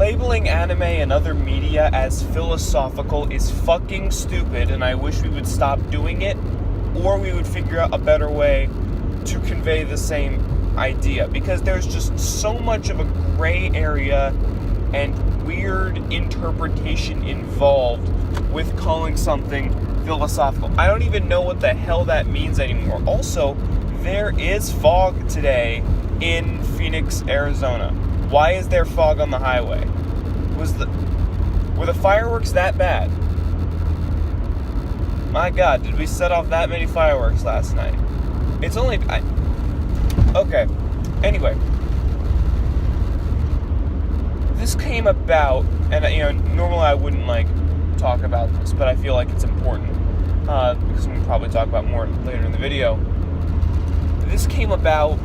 labeling anime and other media as philosophical is fucking stupid, and I wish we would stop doing it, or we would figure out a better way to convey the same idea, because there's just so much of a gray area and weird interpretation involved with calling something philosophical. I don't even know what the hell that means anymore. Also, there is fog today in Phoenix, Arizona. Why is there fog on the highway? Were the fireworks that bad? My God, did we set off that many fireworks last night? It's only... okay. Anyway. This came about, and normally I wouldn't, talk about this, but I feel like it's important, because we can probably talk about more later in the video. This came about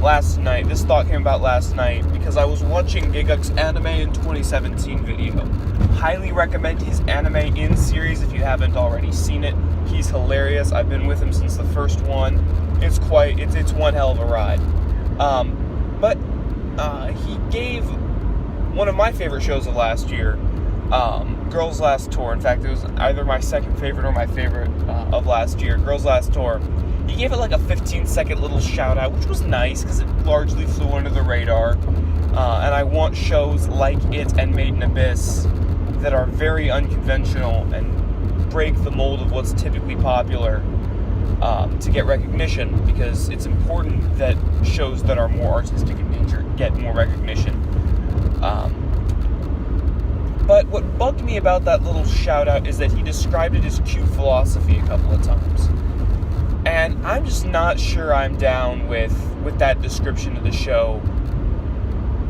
last night. This thought came about last night because I was watching Gigguk's Anime in 2017 video. Highly recommend his anime in series if you haven't already seen it. He's hilarious. I've been with him since the first one. It's one hell of a ride. But he gave one of my favorite shows of last year, Girls Last Tour. In fact, it was either my second favorite or my favorite of last year, Girls Last Tour. He gave it a 15-second little shout-out, which was nice because it largely flew under the radar. And I want shows like it and Made in Abyss that are very unconventional and break the mold of what's typically popular to get recognition, because it's important that shows that are more artistic in nature get more recognition. But what bugged me about that little shout-out is that he described it as cute philosophy a couple of times. And I'm just not sure I'm down with that description of the show,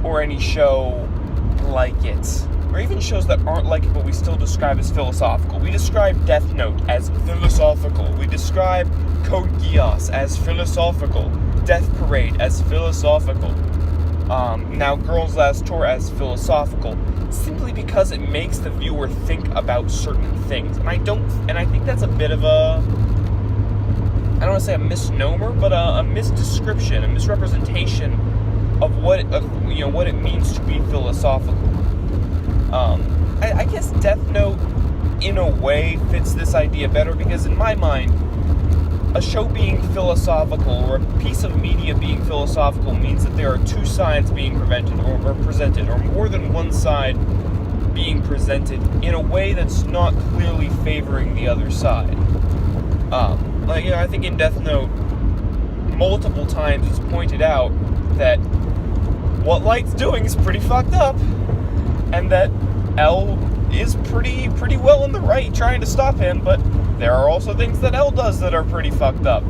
or any show like it, or even shows that aren't like it but we still describe as philosophical. We describe Death Note as philosophical. We describe Code Geass as philosophical. Death Parade as philosophical. Now Girls Last Tour as philosophical, simply because it makes the viewer think about certain things. And I think that's a bit of a, I don't want to say a misnomer, but a misdescription, a misrepresentation of what it means to be philosophical. I guess Death Note, in a way, fits this idea better, because in my mind, a show being philosophical, or a piece of media being philosophical, means that there are two sides being presented, or more than one side being presented in a way that's not clearly favoring the other side. I think in Death Note, multiple times it's pointed out that what Light's doing is pretty fucked up, and that L is pretty well in the right trying to stop him, but there are also things that L does that are pretty fucked up.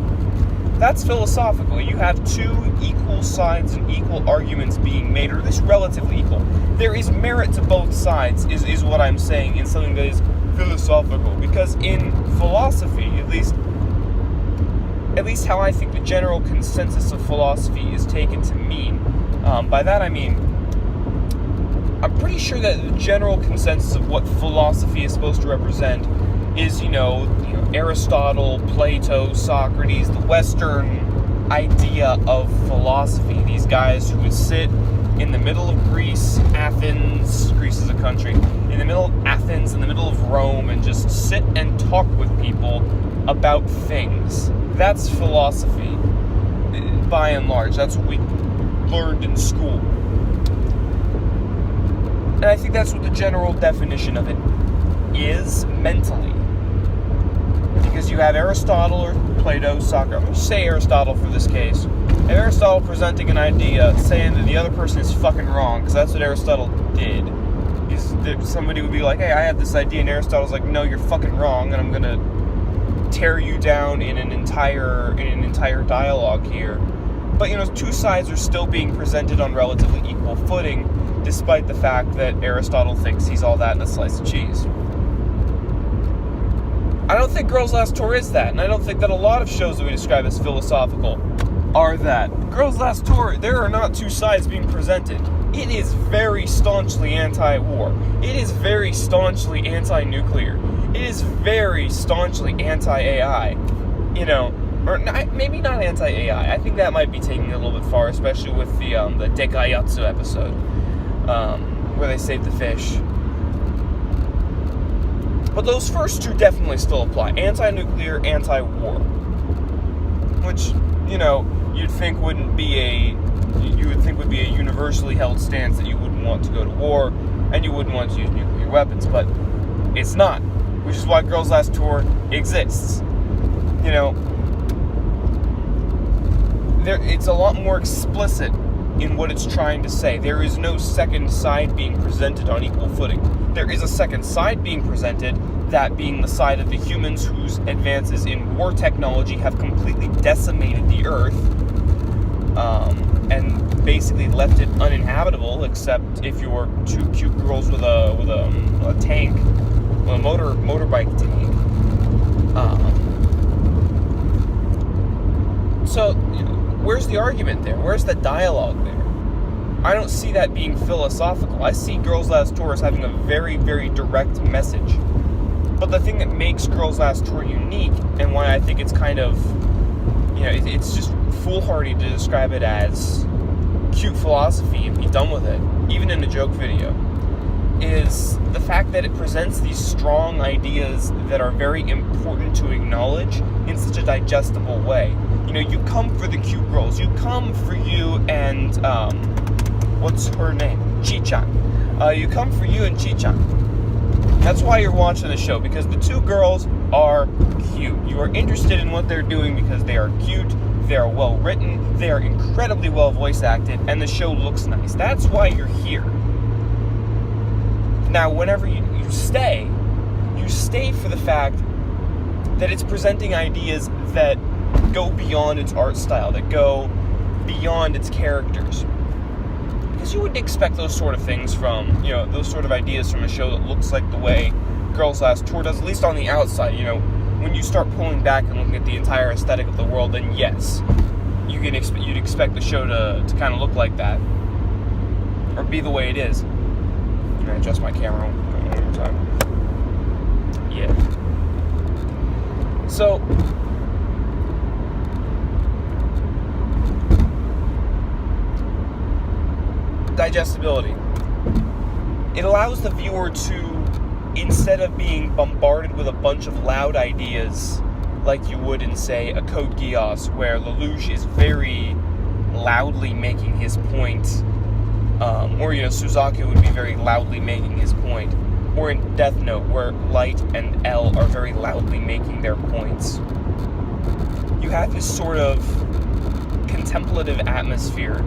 That's philosophical. You have two equal sides and equal arguments being made, or at least relatively equal. There is merit to both sides, is what I'm saying, in something that is philosophical. Because in philosophy, at least how I think the general consensus of philosophy is taken to mean, by that I mean, I'm pretty sure that the general consensus of what philosophy is supposed to represent is, Aristotle, Plato, Socrates, the Western idea of philosophy. These guys who would sit in the middle of Greece is a country, in the middle of Athens, in the middle of Rome, and just sit and talk with people about things. That's philosophy, by and large. That's what we learned in school. And I think that's what the general definition of it is mentally. Because you have Aristotle or Plato, Socrates. I'm going to say Aristotle for this case. And Aristotle presenting an idea, saying that the other person is fucking wrong, because that's what Aristotle did. Somebody would be like, hey, I have this idea, and Aristotle's like, no, you're fucking wrong, and I'm going to tear you down in an entire dialogue here. But, two sides are still being presented on relatively equal footing, despite the fact that Aristotle thinks he's all that in a slice of cheese. I don't think Girls Last Tour is that, and I don't think that a lot of shows that we describe as philosophical are that. Girls Last Tour, there are not two sides being presented. It is very staunchly anti-war. It is very staunchly anti-nuclear. It is very staunchly anti-AI. Or maybe not anti-AI. I think that might be taking it a little bit far, especially with the Dekaiatsu episode. where they save the fish. But those first two definitely still apply. Anti-nuclear, anti-war. Which, you'd think would be a universally held stance, that you wouldn't want to go to war and you wouldn't want to use nuclear weapons, but it's not. Which is why Girls Last Tour exists. It's a lot more explicit in what it's trying to say. There is no second side being presented on equal footing. There is a second side being presented, that being the side of the humans whose advances in war technology have completely decimated the Earth, and basically left it uninhabitable, except if you're two cute girls with a tank, a motorbike tank. So, where's the argument there? Where's the dialogue there? I don't see that being philosophical. I see Girls Last Tour as having a very, very direct message. But the thing that makes Girls Last Tour unique, and why I think it's kind of, it's just foolhardy to describe it as cute philosophy and be done with it, even in a joke video, is the fact that it presents these strong ideas that are very important to acknowledge in such a digestible way. You come for the cute girls. You come for you and, what's her name? Chi-chan. You come for you and Chi-chan. That's why you're watching the show, because the two girls are cute. You are interested in what they're doing because they are cute, they are well written, they are incredibly well voice acted, and the show looks nice. That's why you're here. Now, whenever you stay for the fact that it's presenting ideas that go beyond its art style, that go beyond its characters. Because you wouldn't expect those sort of things from, those sort of ideas from a show that looks like the way Girls Last Tour does, at least on the outside. When you start pulling back and looking at the entire aesthetic of the world, then yes, you'd expect the show to kind of look like that, or be the way it is. Can I adjust my camera one more time? Yeah. So, digestibility. It allows the viewer to, instead of being bombarded with a bunch of loud ideas like you would in, say, a Code Geass, where Lelouch is very loudly making his point, or Suzaku would be very loudly making his point, or in Death Note, where Light and L are very loudly making their points. You have this sort of contemplative atmosphere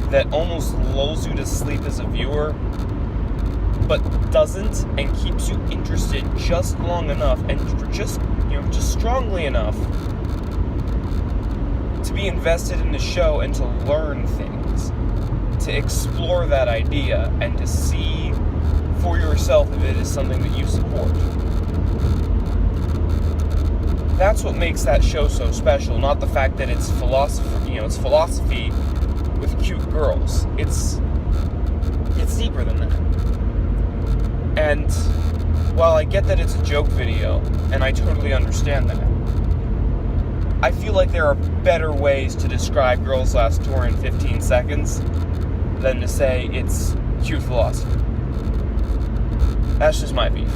that almost lulls you to sleep as a viewer, but doesn't, and keeps you interested just long enough, and just strongly enough to be invested in the show and to learn things, to explore that idea, and to see for yourself if it is something that you support. That's what makes that show so special, not the fact that it's philosophy, it's philosophy with cute girls. It's deeper than that. And while I get that it's a joke video, and I totally understand that, I feel like there are better ways to describe Girls Last Tour in 15 seconds than to say it's cute philosophy. That's just my beef.